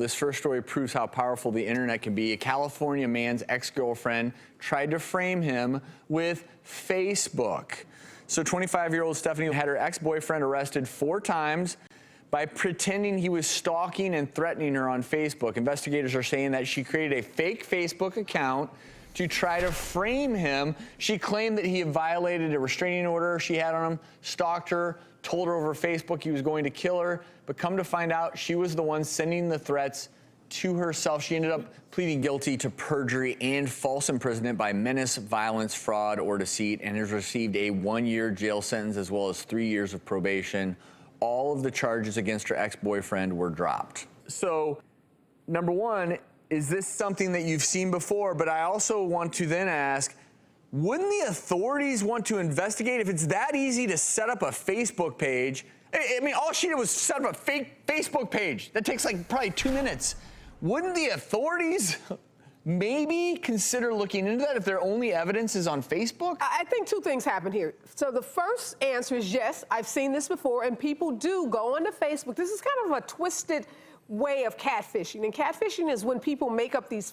This first story proves how powerful the internet can be. A California man's ex-girlfriend tried to frame him with Facebook. So 25-year-old Stephanie had her ex-boyfriend arrested 4 times by pretending he was stalking and threatening her on Facebook. Investigators are saying that she created a fake Facebook account to try to frame him. She claimed that he had violated a restraining order she had on him, stalked her, told her over Facebook he was going to kill her, but come to find out she was the one sending the threats to herself. She ended up pleading guilty to perjury and false imprisonment by menace, violence, fraud, or deceit, and has received a 1-year jail sentence as well as 3 years of probation. All of the charges against her ex-boyfriend were dropped. So, number one, is this something that you've seen before? But I also want to then ask, wouldn't the authorities want to investigate if it's that easy to set up a Facebook page? I mean, all she did was set up a fake Facebook page. That takes like probably 2 minutes. Wouldn't the authorities maybe consider looking into that if their only evidence is on Facebook? I think 2 things happen here. So the first answer is yes, I've seen this before, and people do go onto Facebook. This is kind of a twisted way of catfishing. And catfishing is when people make up these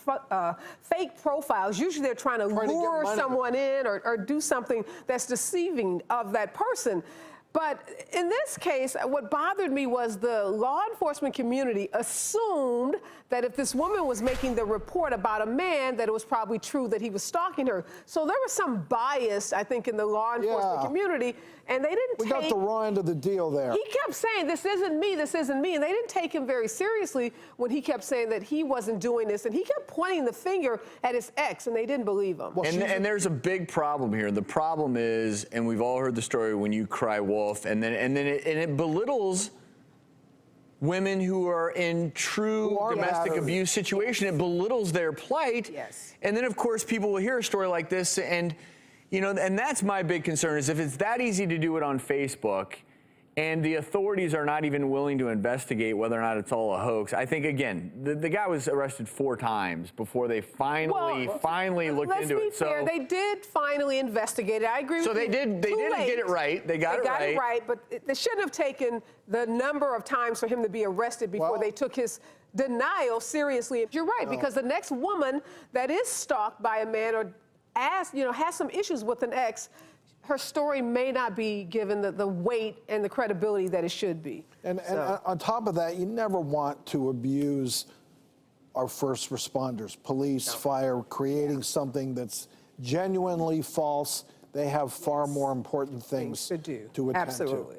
fake profiles. Usually they're trying to lure someone in or do something that's deceiving of that person. But in this case, what bothered me was the law enforcement community assumed that if this woman was making the report about a man, that it was probably true that he was stalking her. So there was some bias, I think, in the law enforcement community, and they didn't We got the raw end of the deal there. He kept saying, this isn't me, this isn't me, and they didn't take him very seriously when he kept saying that he wasn't doing this, and he kept pointing the finger at his ex, and they didn't believe him. Well, and there's a big problem here. The problem is, and we've all heard the story when you cry wolf, and it belittles women who are in true domestic abuse situation. It belittles their plight. Yes. And then, of course, people will hear a story like this, and you know, and that's my big concern, is if it's that easy to do it on Facebook and the authorities are not even willing to investigate whether or not it's all a hoax. I think, again, the guy was arrested 4 times before they finally looked into it. Let's be fair, they did finally investigate it. I agree with you. So they didn't get it right. They got it right, but they shouldn't have taken the number of times for him to be arrested before they took his denial seriously. You're right, because the next woman that is stalked by a man or has some issues with an ex, her story may not be given the weight and the credibility that it should be. And on top of that, you never want to abuse our first responders, police, fire, creating something that's genuinely false. They have far more important things to attend to. Absolutely.